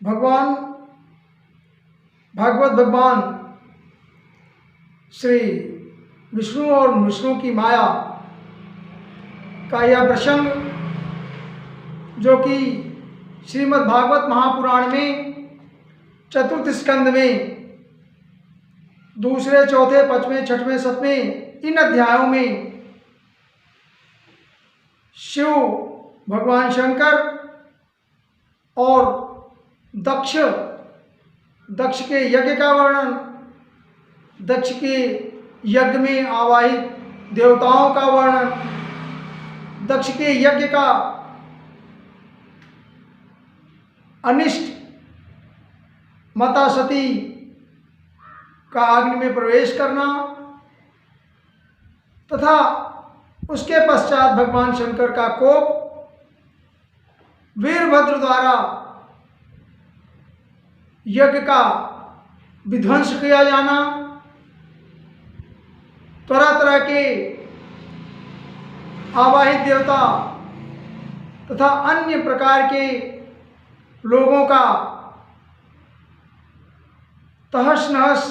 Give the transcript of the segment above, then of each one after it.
भगवान भागवत भगवान श्री विष्णु और विष्णु की माया का यह प्रसंग जो कि श्रीमद् भागवत महापुराण में चतुर्थ स्कंद में दूसरे, चौथे, पांचवें, छठवें, सतवें इन अध्यायों में शिव भगवान शंकर और दक्ष के यज्ञ का वर्णन, दक्ष के यज्ञ में आवाहित देवताओं का वर्णन, दक्ष के यज्ञ का अनिष्ट माता सती का अग्नि में प्रवेश करना तथा उसके पश्चात भगवान शंकर का कोप वीरभद्र द्वारा यज्ञ का विध्वंस किया जाना, तरह तरह के आवाहित देवता तथा अन्य प्रकार के लोगों का तहस नहस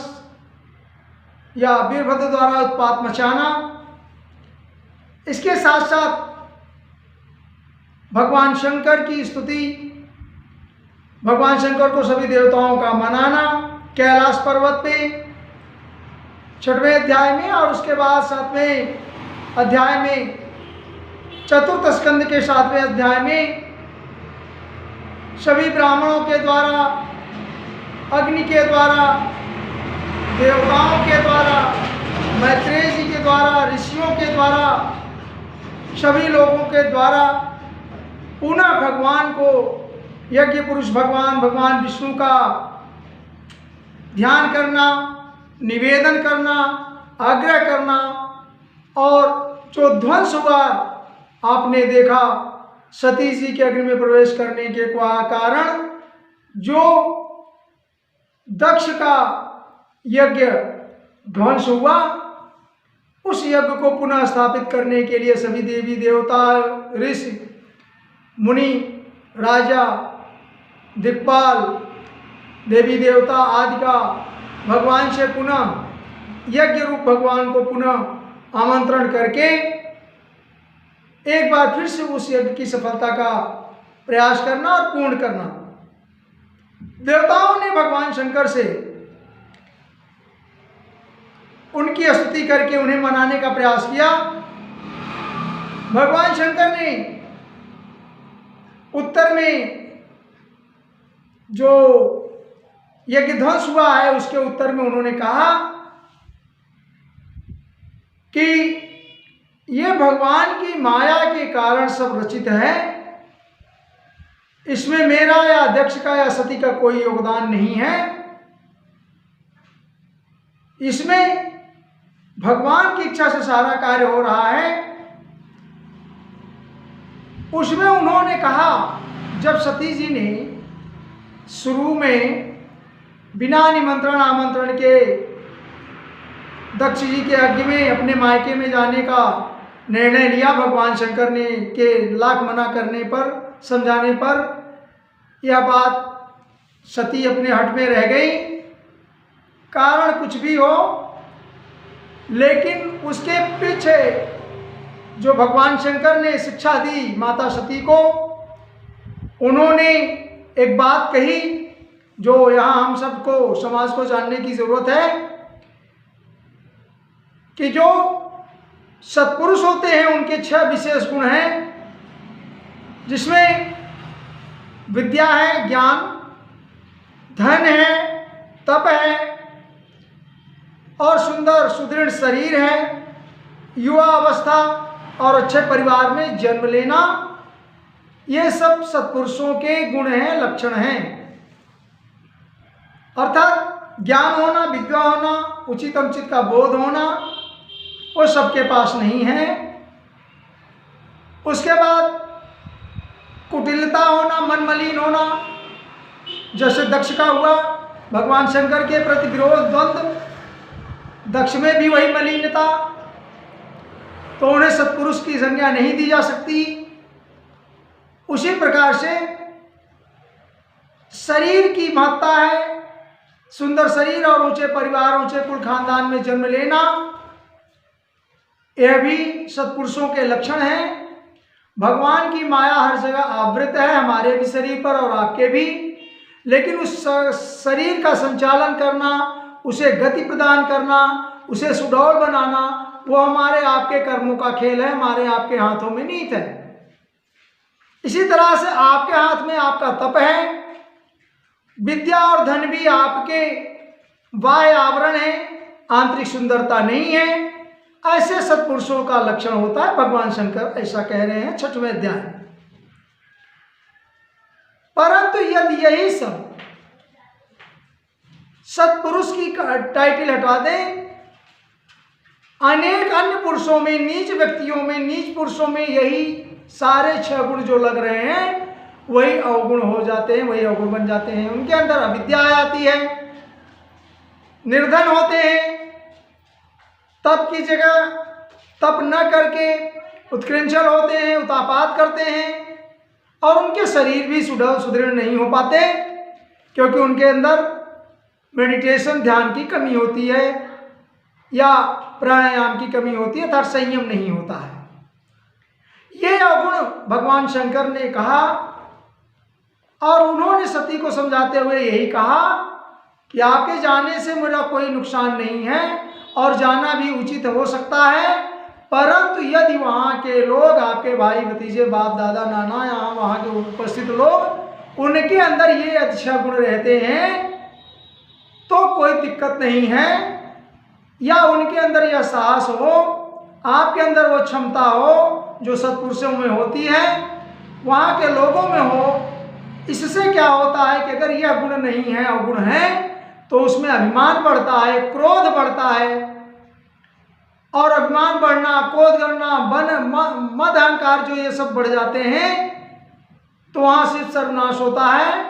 या वीरभद्र द्वारा उत्पात मचाना। इसके साथ साथ भगवान शंकर की स्तुति, भगवान शंकर को सभी देवताओं का मनाना कैलाश पर्वत पे छठवें अध्याय में, और उसके बाद सातवें अध्याय में चतुर्थ स्कंद के सातवें अध्याय में सभी ब्राह्मणों के द्वारा, अग्नि के द्वारा, देवताओं के द्वारा, मैत्रेय जी के द्वारा, ऋषियों के द्वारा, सभी लोगों के द्वारा पुनः भगवान को, यज्ञ पुरुष भगवान विष्णु का ध्यान करना, निवेदन करना, आग्रह करना। और जो ध्वंस हुआ आपने देखा सती जी के अग्नि में प्रवेश करने के कारण जो दक्ष का यज्ञ ध्वंस हुआ, उस यज्ञ को पुनः स्थापित करने के लिए सभी देवी देवता, ऋषि मुनि, राजा, दिक्पाल, देवी देवता आदि का भगवान से पुनः यज्ञ रूप भगवान को पुनः आमंत्रण करके एक बार फिर से उस यज्ञ की सफलता का प्रयास करना और पूर्ण करना। देवताओं ने भगवान शंकर से उनकी स्तुति करके उन्हें मनाने का प्रयास किया। भगवान शंकर ने उत्तर में जो यज्ञ ध्वंस हुआ है उसके उत्तर में उन्होंने कहा कि ये भगवान की माया के कारण सब रचित है, इसमें मेरा या दक्ष का या सती का कोई योगदान नहीं है। इसमें भगवान की इच्छा से सारा कार्य हो रहा है। उसमें उन्होंने कहा, जब सती जी ने शुरू में बिना निमंत्रण आमंत्रण के दक्ष जी के यज्ञ में अपने मायके में जाने का निर्णय लिया, भगवान शंकर ने के लाख मना करने पर, समझाने पर यह बात सती अपने हट में रह गई। कारण कुछ भी हो, लेकिन उसके पीछे जो भगवान शंकर ने शिक्षा दी माता सती को, उन्होंने एक बात कही जो यहाँ हम सबको, समाज को जानने की जरूरत है कि जो सत्पुरुष होते हैं उनके 6 विशेष गुण हैं, जिसमें विद्या है, ज्ञान, धन है, तप है और सुंदर सुदृढ़ शरीर है, युवा अवस्था और अच्छे परिवार में जन्म लेना। ये सब सत्पुरुषों के गुण हैं, लक्षण हैं। अर्थात ज्ञान होना, विद्या होना, उचित अनुचित का बोध होना, वो सबके पास नहीं है। उसके बाद कुटिलता होना, मन मलिन होना, जैसे दक्ष का हुआ, भगवान शंकर के प्रति विरोध, द्वंद्व, दक्ष में भी वही मलिनता, तो उन्हें सत्पुरुष की संज्ञा नहीं दी जा सकती। उसी प्रकार से शरीर की महत्ता है, सुंदर शरीर और ऊंचे परिवार, ऊंचे कुल खानदान में जन्म लेना, यह भी सत्पुरुषों के लक्षण हैं। भगवान की माया हर जगह आवृत है, हमारे भी शरीर पर और आपके भी, लेकिन उस शरीर का संचालन करना, उसे गति प्रदान करना, उसे सुडौल बनाना, वो हमारे आपके कर्मों का खेल है, हमारे आपके हाथों में नीत है। इसी तरह से आपके हाथ में आपका तप है, विद्या और धन भी आपके बाह्य आवरण है, आंतरिक सुंदरता नहीं है। ऐसे सत्पुरुषों का लक्षण होता है, भगवान शंकर ऐसा कह रहे हैं 6वें अध्याय। परंतु यदि यही सब सत्पुरुष की टाइटल हटा दें, अनेक अन्य पुरुषों में, नीच व्यक्तियों में, नीच पुरुषों में यही सारे 6 गुण जो लग रहे हैं वही अवगुण हो जाते हैं, वही अवगुण बन जाते हैं। उनके अंदर अविद्या आती है, निर्धन होते हैं, तप की जगह तप न करके उत्कृंचल होते हैं, उतापात करते हैं, और उनके शरीर भी सुदृढ़ नहीं हो पाते, क्योंकि उनके अंदर मेडिटेशन, ध्यान की कमी होती है या प्राणायाम की कमी होती है, अर्थात संयम नहीं होता है। ये अवगुण भगवान शंकर ने कहा, और उन्होंने सती को समझाते हुए यही कहा कि आपके जाने से मेरा कोई नुकसान नहीं है और जाना भी उचित हो सकता है, परंतु यदि वहाँ के लोग, आपके भाई भतीजे, बाप दादा नाना, यहाँ वहाँ के उपस्थित लोग, उनके अंदर ये अच्छे गुण रहते हैं तो कोई दिक्कत नहीं है, या उनके अंदर यह साहस हो, आपके अंदर वो क्षमता हो जो सत्पुरुषों में होती है, वहाँ के लोगों में हो। इससे क्या होता है कि अगर यह गुण नहीं है, अवगुण है, तो उसमें अभिमान बढ़ता है, क्रोध बढ़ता है, और अभिमान बढ़ना, क्रोध करना, मद अहंकार जो ये सब बढ़ जाते हैं, तो वहाँ से सर्वनाश होता है,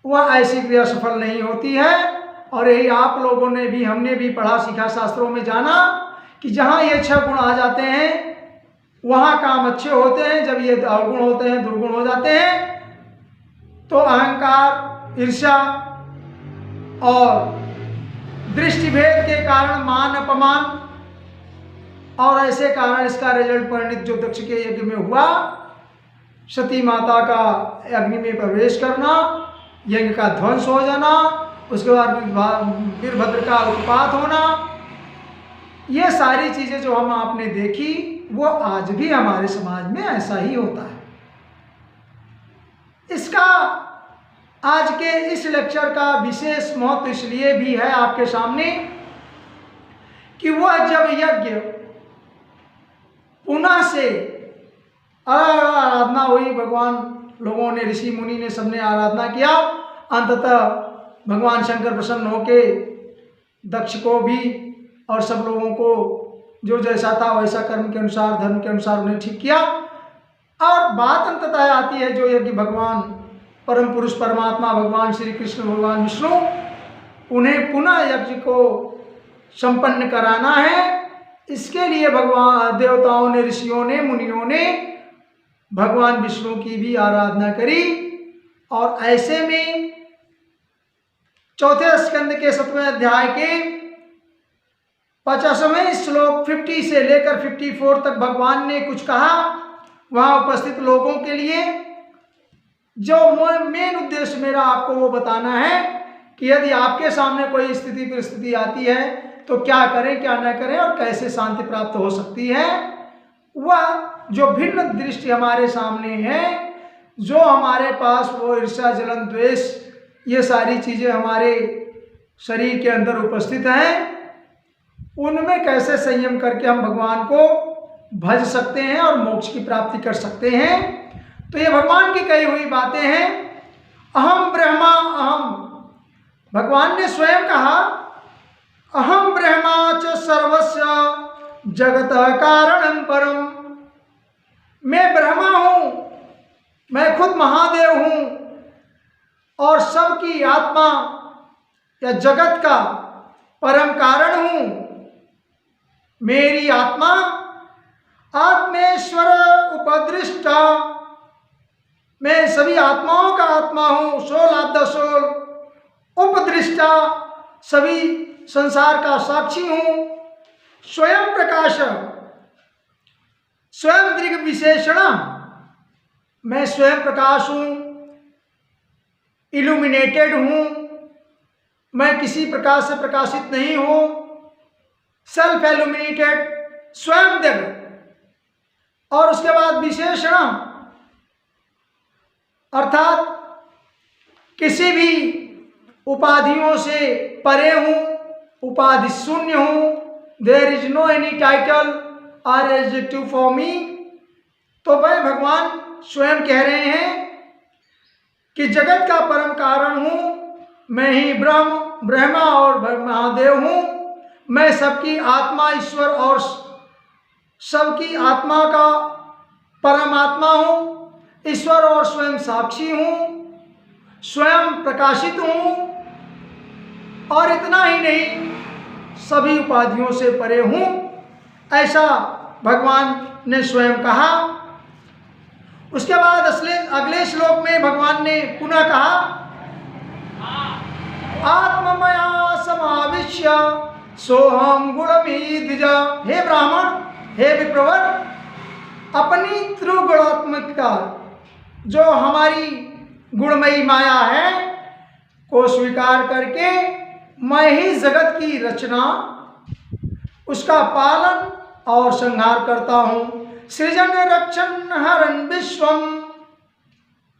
वह ऐसी क्रिया सफल नहीं होती है। और यही आप लोगों ने भी, हमने भी पढ़ा सीखा, शास्त्रों में जाना कि जहाँ ये 6 गुण आ जाते हैं वहाँ काम अच्छे होते हैं, जब ये अवगुण होते हैं, दुर्गुण हो जाते हैं, तो अहंकार, ईर्ष्या और दृष्टिभेद के कारण मान अपमान, और ऐसे कारण इसका रिजल्ट परिणित जो दक्ष के यज्ञ में हुआ, सती माता का अग्नि में प्रवेश करना, यज्ञ का ध्वंस हो जाना, उसके बाद वीरभद्र का उत्पात होना, ये सारी चीजें जो हम आपने देखी वो आज भी हमारे समाज में ऐसा ही होता है। इसका आज के इस लेक्चर का विशेष महत्व इसलिए भी है आपके सामने कि वह जब यज्ञ पुनः से आराधना हुई, भगवान लोगों ने, ऋषि मुनि ने, सबने आराधना किया, अंततः भगवान शंकर प्रसन्न होके दक्ष को भी और सब लोगों को जो जैसा था वैसा कर्म के अनुसार, धर्म के अनुसार उन्हें ठीक किया। और बात अंततः आती है जो यज्ञ भगवान परम पुरुष परमात्मा भगवान श्री कृष्ण, भगवान विष्णु, उन्हें पुनः यज्ञ को संपन्न कराना है। इसके लिए भगवान देवताओं ने, ऋषियों ने, मुनियों ने भगवान विष्णु की भी आराधना करी। और ऐसे में 4थे स्कंद के 7वें अध्याय के 50वें श्लोक 50 से लेकर 54 तक भगवान ने कुछ कहा वहाँ उपस्थित लोगों के लिए। जो मेन उद्देश्य मेरा आपको वो बताना है कि यदि आपके सामने कोई स्थिति परिस्थिति आती है तो क्या करें, क्या न करें और कैसे शांति प्राप्त हो सकती है। वह जो भिन्न दृष्टि हमारे सामने है, जो हमारे पास वो ईर्ष्या, जलन, द्वेष, ये सारी चीज़ें हमारे शरीर के अंदर उपस्थित हैं, उनमें कैसे संयम करके हम भगवान को भज सकते हैं और मोक्ष की प्राप्ति कर सकते हैं। तो ये भगवान की कही हुई बातें हैं। अहम ब्रह्मा अहम, भगवान ने स्वयं कहा अहम ब्रह्मा च सर्वस्य जगत कारणम परम, मैं ब्रह्मा हूँ, मैं खुद महादेव हूँ और सबकी आत्मा या जगत का परम कारण हूँ। मेरी आत्मा आत्मेश्वर उपदृष्टा, मैं सभी आत्माओं का आत्मा हूँ, सोल ऑफ द सोल, उपदृष्टा, सभी संसार का साक्षी हूँ, स्वयं प्रकाश, स्वयं दृग विशेषण, मैं स्वयं प्रकाश हूँ, इल्यूमिनेटेड हूँ, मैं किसी प्रकार से प्रकाशित नहीं हूँ, सेल्फ इल्यूमिनेटेड, स्वयं दिव्य। और उसके बाद विशेषण अर्थात किसी भी उपाधियों से परे हूँ, उपाधि शून्य हूँ, there is no any title or adjective for me. तो वह भगवान स्वयं कह रहे हैं कि जगत का परम कारण हूँ, मैं ही ब्रह्मा और महादेव हूँ, मैं सबकी आत्मा ईश्वर और सबकी आत्मा का परमात्मा हूँ, ईश्वर और स्वयं साक्षी हूँ, स्वयं प्रकाशित हूँ, और इतना ही नहीं सभी उपाधियों से परे हूँ, ऐसा भगवान ने स्वयं कहा। उसके बाद अगले श्लोक में भगवान ने पुनः कहा, आत्ममया समाविश्य सोहम गुणमीद्विज। हे ब्राह्मण, हे विप्रवर, अपनी त्रिगुणात्मकता जो हमारी गुणमयी माया है को स्वीकार करके मैं ही जगत की रचना, उसका पालन और संहार करता हूँ। सृजन रक्षण हरन विश्वम,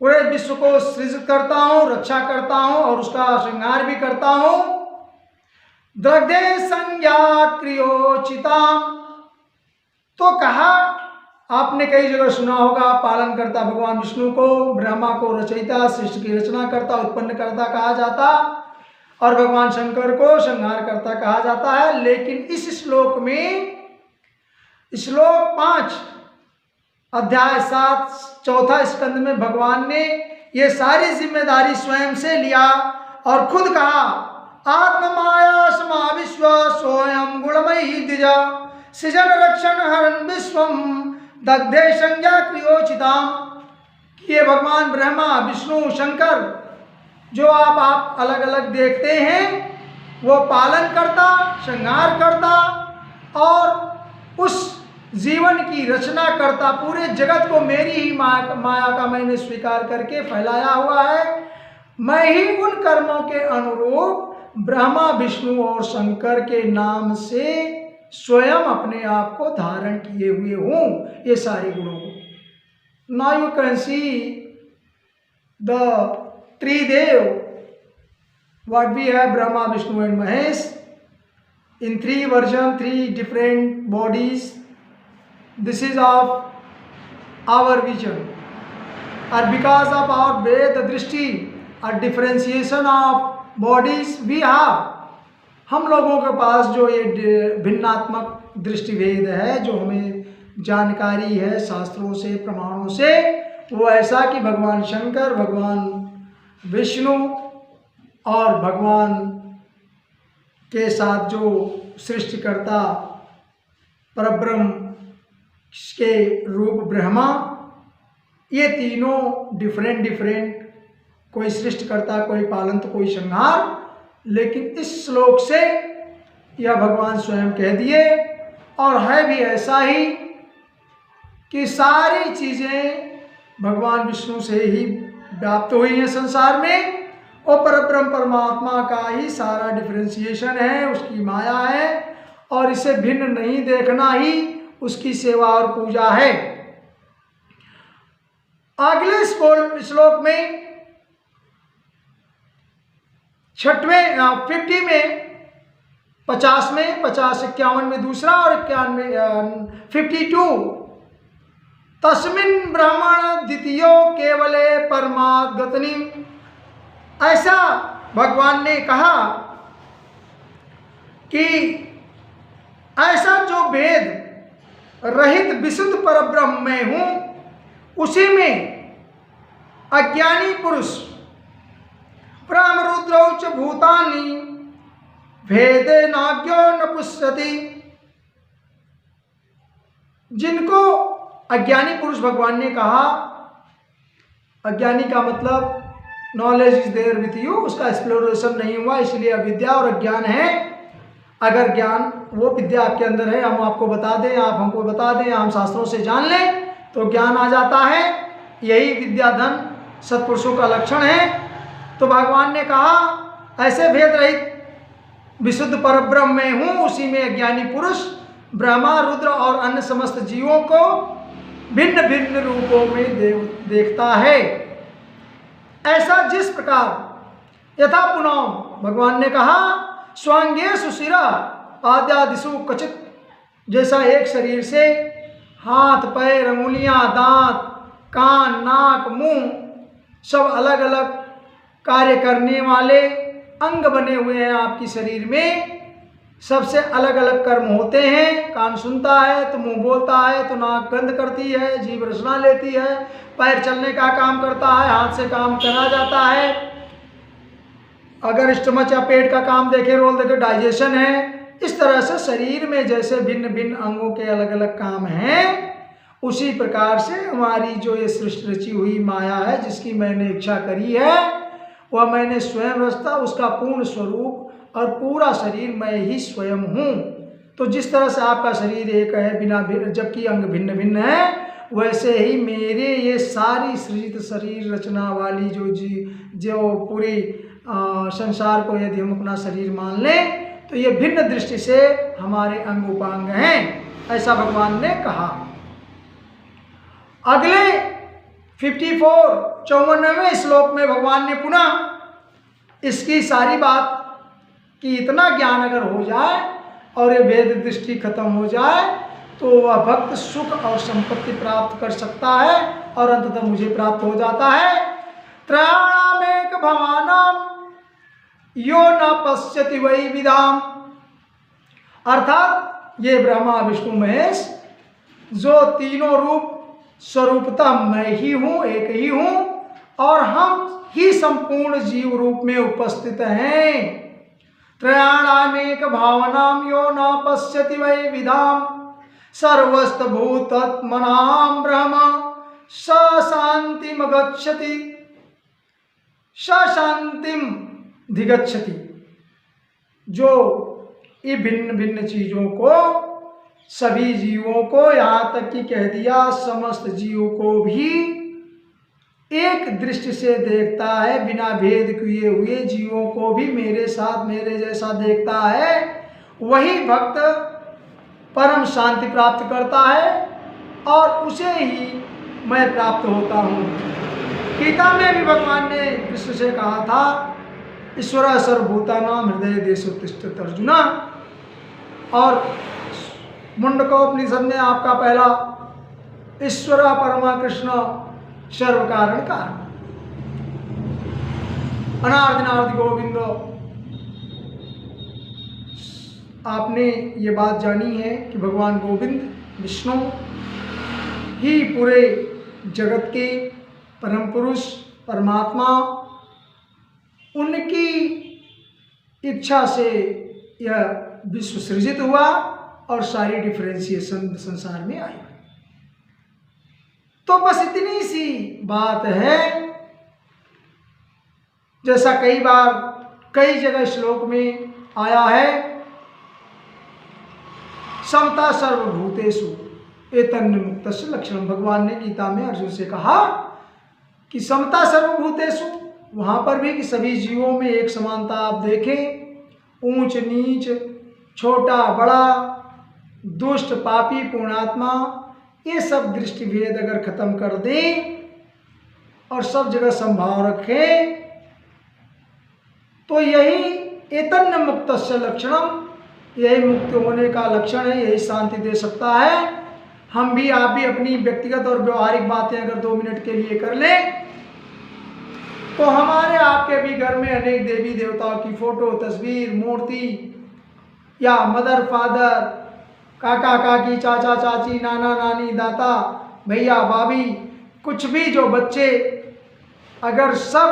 पूरे विश्व को सृजित करता हूँ, रक्षा करता हूँ और उसका संहार भी करता हूँ। दग्धे संज्ञा क्रियोचिताम, तो कहा, आपने कई जगह सुना होगा, पालन करता भगवान विष्णु को, ब्रह्मा को रचयिता, सृष्टि की रचना करता, उत्पन्न करता कहा जाता, और भगवान शंकर को संहार करता कहा जाता है। लेकिन इस श्लोक में, श्लोक 5 अध्याय 7 चौथा स्कंद में भगवान ने ये सारी जिम्मेदारी स्वयं से लिया और खुद कहा, आत्ममाया समाविश्व स्वयं गुणमयी द्विज, सृजन रक्षण हरन विश्वम दग्धे संज्ञा क्रियोचिताम। ये भगवान ब्रह्मा विष्णु शंकर जो आप अलग अलग देखते हैं, वो पालन करता, संहार करता और उस जीवन की रचना करता। पूरे जगत को मेरी ही माया का मैंने स्वीकार करके फैलाया हुआ है। मैं ही उन कर्मों के अनुरूप ब्रह्मा विष्णु और शंकर के नाम से स्वयं अपने आप को धारण किए हुए हूँ, ये सारे गुणों को। Now you can see the Tridev, what we have Brahma, Vishnu and Mahesh in 3 versions, 3 different bodies. This is of our vision, and because of our Veda Drishti, a differentiation of bodies we have. हम लोगों के पास जो ये भिन्नात्मक दृष्टि भेद है, जो हमें जानकारी है शास्त्रों से, प्रमाणों से, वो ऐसा कि भगवान शंकर, भगवान विष्णु और भगवान के साथ जो सृष्टिकर्ता परब्रह्म के रूप ब्रह्मा, ये तीनों डिफरेंट, कोई सृष्टिकर्ता, कोई पालन तो कोई संहार। लेकिन इस श्लोक से यह भगवान स्वयं कह दिए, और है भी ऐसा ही कि सारी चीज़ें भगवान विष्णु से ही व्याप्त हुई हैं संसार में, और परब्रह्म परमात्मा का ही सारा डिफरेंशिएशन है, उसकी माया है, और इसे भिन्न नहीं देखना ही उसकी सेवा और पूजा है। अगले श्लोक में 6वें 50 में 50 में 51 में दूसरा और 52 तस्मिन् ब्रह्मण द्वितीयो केवले परमागतनि, ऐसा भगवान ने कहा कि ऐसा जो भेद रहित विशुद्ध परब्रह्म में हूँ, उसी में अज्ञानी पुरुष ब्रह्मरुद्रौ च भूतानि भेदे नाज्ञो न पुष्यति, जिनको अज्ञानी पुरुष भगवान ने कहा अज्ञानी का मतलब knowledge is there with you, उसका एक्सप्लोरेशन नहीं हुआ, इसलिए अविद्या और अज्ञान है। अगर ज्ञान वो विद्या आपके अंदर है, हम आपको बता दें, आप हमको बता दें, हम शास्त्रों से जान लें तो ज्ञान आ जाता है। यही विद्याधन सत्पुरुषों का लक्षण है। तो भगवान ने कहा ऐसे भेद रहित विशुद्ध परब्रह्म में हूँ, उसी में अज्ञानी पुरुष ब्रह्मा रुद्र और अन्य समस्त जीवों को भिन्न भिन्न रूपों में देखता है। ऐसा जिस प्रकार यथा पुनः भगवान ने कहा स्वांगेषु शिरा आद्यादिषु क्वचित, जैसा एक शरीर से हाथ पैर अंगुलियां दांत कान नाक मुंह सब अलग अलग कार्य करने वाले अंग बने हुए हैं आपकी शरीर में, सबसे अलग अलग कर्म होते हैं। कान सुनता है तो मुंह बोलता है, तो नाक गंध करती है, जीभ रसना लेती है, पैर चलने का काम करता है, हाथ से काम करा जाता है, अगर स्टमच या पेट का काम देखे रोल देखे डाइजेशन है। इस तरह से शरीर में जैसे भिन्न भिन्न अंगों के अलग अलग काम हैं, उसी प्रकार से हमारी जो ये सृष्टि रची हुई माया है जिसकी मैंने इच्छा करी है वह मैंने स्वयं रचता, उसका पूर्ण स्वरूप और पूरा शरीर मैं ही स्वयं हूँ। तो जिस तरह से आपका शरीर एक है बिना जबकि अंग भिन्न भिन्न है, वैसे ही मेरे ये सारी सृजित शरीर रचना वाली जो पूरी संसार को यदि हम अपना शरीर मान लें तो ये भिन्न दृष्टि से हमारे अंग उपांग हैं, ऐसा भगवान ने कहा। अगले 54वें श्लोक में भगवान ने पुनः इसकी सारी बात कि इतना ज्ञान अगर हो जाए और ये भेद दृष्टि खत्म हो जाए तो वह भक्त सुख और संपत्ति प्राप्त कर सकता है और अंततः मुझे प्राप्त हो जाता है। त्रयाणामेक भवानाम यो न पश्यति वै विदाम, अर्थात ये ब्रह्मा विष्णु महेश जो तीनों रूप स्वरूपता मैं ही हूँ, एक ही हूँ, और हम ही संपूर्ण जीव रूप में उपस्थित हैं। त्रयाणामेक भावनाम यो न पश्यति वै विदाम सर्वस्तभूतत्मनां ब्रह्म स शांतिम गच्छति स शांतिम धिगच्छति, जो ये भिन्न भिन्न चीजों को सभी जीवों को यहाँ तक कि कह दिया समस्त जीवों को भी एक दृष्टि से देखता है, बिना भेद किए हुए जीवों को भी मेरे साथ मेरे जैसा देखता है, वही भक्त परम शांति प्राप्त करता है और उसे ही मैं प्राप्त होता हूँ। गीता में भी भगवान ने कृष्ण से कहा था ईश्वर सर्वभूतानां हृदय देशो तिष्ठति अर्जुना, और मुंडकोपनिषद में आपका पहला ईश्वर परमा कृष्ण सर्व कारण कारण अनार्दिनार्दि गोविंद। आपने ये बात जानी है कि भगवान गोविंद विष्णु ही पूरे जगत के परम पुरुष परमात्मा, उनकी इच्छा से यह विश्व सृजित हुआ और सारी डिफरेंशिएशन संसार में आई। तो बस इतनी सी बात है, जैसा कई बार कई जगह श्लोक में आया है समता सर्वभूतेषु एतन्न मुक्तस्य लक्षणम। भगवान ने गीता में अर्जुन से कहा कि समता सर्वभूतेषु, वहाँ पर भी कि सभी जीवों में एक समानता आप देखें, ऊंच नीच छोटा बड़ा दुष्ट पापी पुण्यात्मा ये सब दृष्टि भेद अगर खत्म कर दें और सब जगह संभाव रखें तो यही एतन्न मुक्तस्य लक्षणम, यही मुक्त होने का लक्षण है, यही शांति दे सकता है। हम भी आप भी अपनी व्यक्तिगत और व्यवहारिक बातें अगर 2 मिनट के लिए कर लें तो हमारे आपके भी घर में अनेक देवी देवताओं की फोटो तस्वीर मूर्ति या मदर फादर काका काकी चाचा चाची नाना नानी दादा भैया भाभी कुछ भी जो बच्चे, अगर सब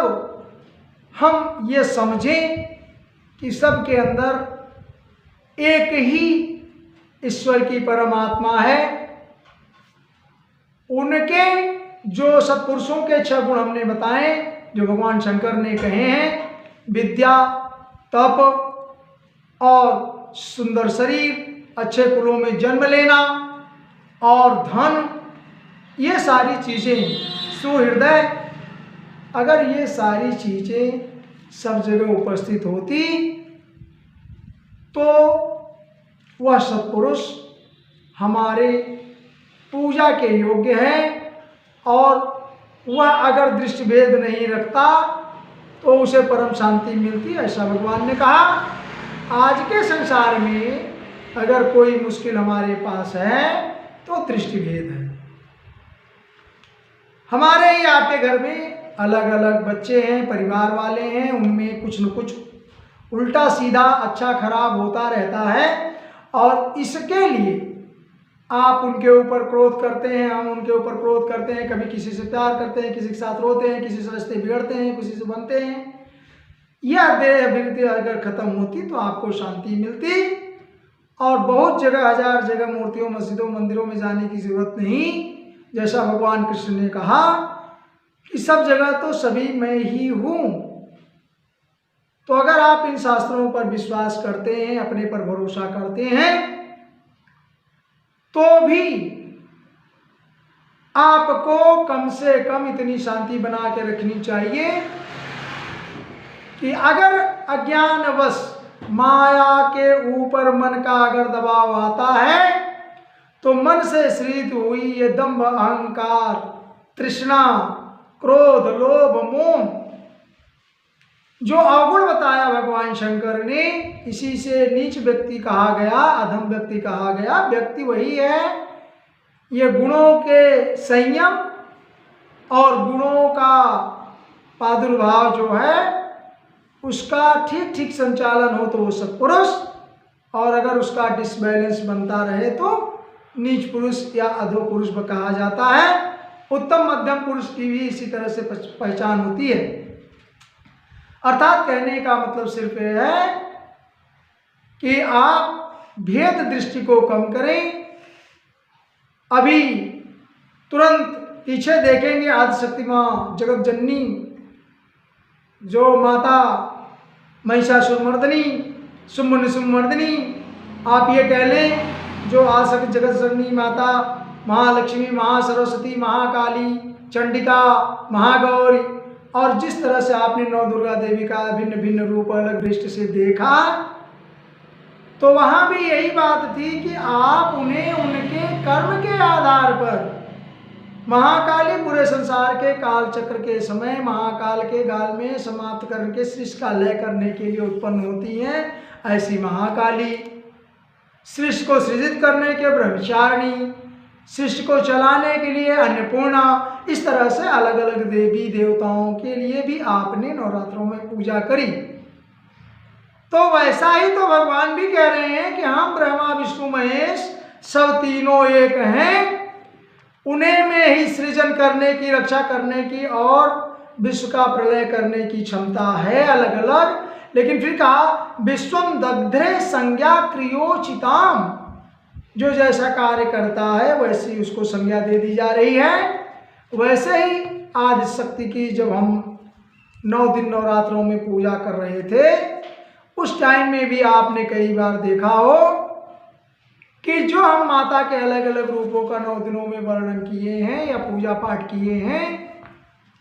हम ये समझें कि सब के अंदर एक ही ईश्वर की परमात्मा है, उनके जो सत्पुरुषों के 6 गुण हमने बताए, जो भगवान शंकर ने कहे हैं, विद्या, तप और सुंदर शरीर, अच्छे कुलों में जन्म लेना और धन, ये सारी चीज़ें, सुहृदय, अगर ये सारी चीज़ें सब जगह उपस्थित होती तो वह सत्पुरुष हमारे पूजा के योग्य है, और वह अगर दृष्टि भेद नहीं रखता तो उसे परम शांति मिलती, ऐसा भगवान ने कहा। आज के संसार में अगर कोई मुश्किल हमारे पास है तो दृष्टि भेद है। हमारे ही आपके घर में अलग अलग बच्चे हैं, परिवार वाले हैं, उनमें कुछ न कुछ उल्टा सीधा, अच्छा खराब होता रहता है, और इसके लिए आप उनके ऊपर क्रोध करते हैं, हम उनके ऊपर क्रोध करते हैं, कभी किसी से प्यार करते हैं, किसी के साथ रोते हैं, किसी से रिश्ते बिगड़ते हैं, किसी से बनते हैं। यह देह अभिवृत्ति अगर खत्म होती तो आपको शांति मिलती, और बहुत जगह, हजार जगह मूर्तियों, मस्जिदों, मंदिरों में जाने की जरूरत नहीं। जैसा भगवान कृष्ण ने कहा कि सब जगह तो सभी मैं ही हूँ। तो अगर आप इन शास्त्रों पर विश्वास करते हैं, अपने पर भरोसा करते हैं, तो भी आपको कम से कम इतनी शांति बना के रखनी चाहिए कि अगर अज्ञानवश माया के ऊपर मन का अगर दबाव आता है तो मन से श्रित हुई ये दंभ, अहंकार, तृष्णा, क्रोध, लोभ, मोह, जो अवगुण बताया भगवान शंकर ने, इसी से नीच व्यक्ति कहा गया, अधम व्यक्ति कहा गया। व्यक्ति वही है ये गुणों के संयम और गुणों का प्रादुर्भाव जो है उसका ठीक ठीक संचालन हो तो वो सत्पुरुष, और अगर उसका डिसबैलेंस बनता रहे तो नीच पुरुष या अधो पुरुष कहा जाता है। उत्तम मध्यम पुरुष की भी इसी तरह से पहचान होती है। अर्थात कहने का मतलब सिर्फ यह है कि आप भेद दृष्टि को कम करें। अभी तुरंत पीछे देखेंगे आदिशक्ति माँ जगत जननी, जो माता महिषासुरमर्दिनी, शुंभ निशुंभमर्दिनी, आप ये कह लें जो आदिशक्ति जगत जननी माता महालक्ष्मी, महासरस्वती, महाकाली, चंडिका, महागौरी, और जिस तरह से आपने 9 दुर्गा देवी का भिन्न भिन्न रूप अलग दृष्टि से देखा, तो वहाँ भी यही बात थी कि आप उन्हें उनके कर्म के आधार पर, महाकाली पूरे संसार के काल चक्र के समय महाकाल के गाल में समाप्त करके सृष्टि का लय करने के लिए उत्पन्न होती हैं। ऐसी महाकाली सृष्टि को सृजित करने के ब्रह्मचारिणी, सृष्टि को चलाने के लिए अन्नपूर्णा, इस तरह से अलग अलग देवी देवताओं के लिए भी आपने नवरात्रों में पूजा करी। तो वैसा ही तो भगवान भी कह रहे हैं कि हम ब्रह्मा विष्णु महेश सब तीनों एक हैं, उन्हें में ही सृजन करने की, रक्षा करने की और विश्व का प्रलय करने की क्षमता है अलग अलग। लेकिन फिर कहा विश्वम दग्धे संज्ञा क्रियोचिताम, जो जैसा कार्य करता है वैसी उसको संज्ञा दे दी जा रही है। वैसे ही आदि शक्ति की जब हम 9 दिन नवरात्रों में पूजा कर रहे थे, उस टाइम में भी आपने कई बार देखा हो कि जो हम माता के अलग अलग रूपों का 9 दिनों में वर्णन किए हैं या पूजा पाठ किए हैं,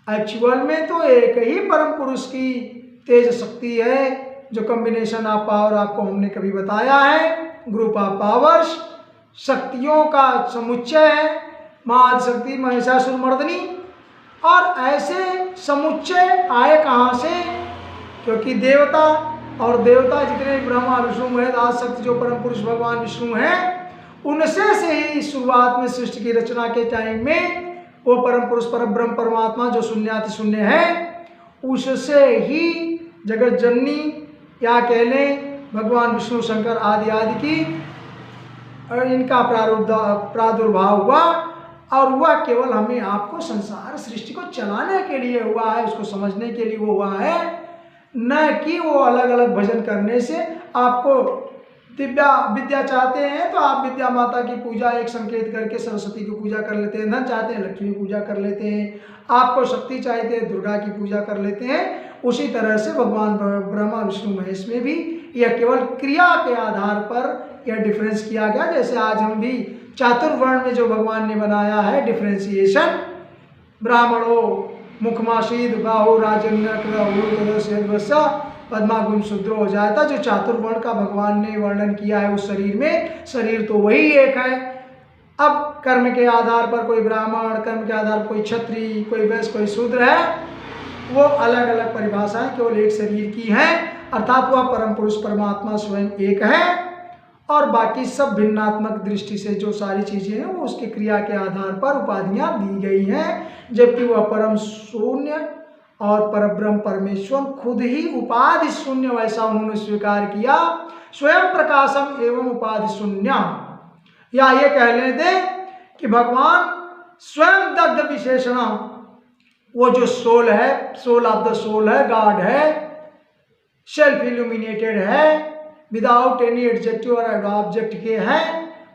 एक्चुअल में तो एक ही परम पुरुष की तेज शक्ति है, जो कॉम्बिनेशन ऑफ पावर आपको हमने कभी बताया है, ग्रुप ऑफ पावर्स, शक्तियों का समुच्चय है माँ आदिशक्ति महिषासुरमर्दिनी। और ऐसे समुच्चय आए कहाँ से? क्योंकि देवता और देवता जितने ब्रह्मा विष्णु महेश आदिशक्ति जो परम पुरुष भगवान विष्णु हैं, उनसे से ही शुरुआत में सृष्टि की रचना के टाइम में वो परम पुरुष परब्रह्म परमात्मा जो शून्याति शून्य है, उससे ही जगत जननी या कह लें भगवान विष्णु शंकर आदि आदि की और इनका प्रादुर्भाव हुआ। और वह केवल हमें आपको संसार सृष्टि को चलाने के लिए हुआ है, उसको समझने के लिए वो हुआ है, न कि वो अलग अलग भजन करने से आपको दिव्या विद्या चाहते हैं तो आप विद्या माता की पूजा एक संकेत करके सरस्वती की पूजा कर लेते हैं। धन चाहते हैं लक्ष्मी पूजा कर लेते हैं। आपको शक्ति चाहिए दुर्गा की पूजा कर लेते हैं। उसी तरह से भगवान ब्रह्मा विष्णु महेश में भी यह केवल क्रिया के आधार पर यह डिफरेंस किया गया। जैसे आज हम भी चातुर्वर्ण में जो भगवान ने बनाया है डिफरेंशिएशन, ब्राह्मणों मुखमासीद बाहु राजन्य पद्मागुण शूद्र हो जाता। जो चातुर्वर्ण का भगवान ने वर्णन किया है उस शरीर में, शरीर तो वही एक है। अब कर्म के आधार पर कोई ब्राह्मण, कर्म के आधार पर कोई क्षत्रिय, कोई वैश्य, कोई शूद्र है, वो अलग अलग परिभाषाएं केवल एक शरीर की हैं। अर्थात वह परम पुरुष परमात्मा स्वयं एक है और बाकी सब भिन्नात्मक दृष्टि से जो सारी चीजें हैं वो उसकी क्रिया के आधार पर उपाधियां दी गई हैं। जबकि वह परम शून्य और परब्रह्म परमेश्वर खुद ही उपाधि शून्य, वैसा उन्होंने स्वीकार किया। स्वयं प्रकाशम एवं उपाधि शून्य, या ये कह लेते कि भगवान स्वयं दग्ध विशेषण, वो जो सोल है, सोल ऑफ द सोल है, गॉड है, सेल्फ इल्यूमिनेटेड है, विदाउट एनी एडजेक्टिव और ऑब्जेक्ट के है।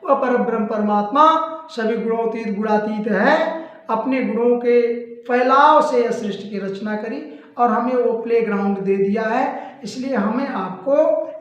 वह परब्रह्म परमात्मा सभी गुणोतीत गुणातीत है। अपने गुणों के फैलाव से यह सृष्टि की रचना करी और हमें वो प्ले ग्राउंड दे दिया है। इसलिए हमें आपको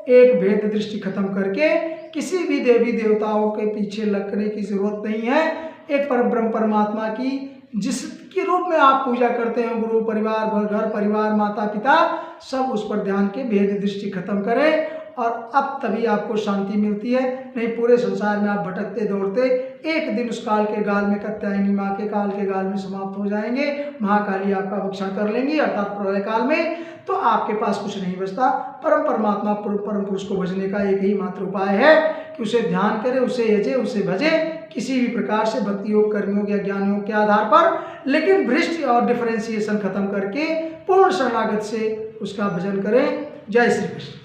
एक भेद दृष्टि खत्म करके किसी भी देवी देवताओं के पीछे लगने की जरूरत नहीं है। एक परब्रह्म परमात्मा की जिसके रूप में आप पूजा करते हैं, गुरु परिवार, घर परिवार, माता पिता, सब उस पर ध्यान के भेद दृष्टि खत्म करें और अब तभी आपको शांति मिलती है। नहीं पूरे संसार में आप भटकते दौड़ते एक दिन उस काल के गाल में, कात्यायनी माँ के काल के गाल में समाप्त हो जाएंगे। महाकाली आपका भक्षण कर लेंगी अर्थात प्रलय काल में, तो आपके पास कुछ नहीं बचता। परम परमात्मा परम पुरुष को भजने का एक ही मात्र उपाय है कि उसे ध्यान करे, उसे यजे, उसे भजे, किसी भी प्रकार से भक्ति योग, कर्मयोग या ज्ञान योग के आधार पर, लेकिन भ्रष्ट और डिफरेंशिएशन खत्म करके पूर्ण शरणागत से उसका भजन करें। जय श्री कृष्ण।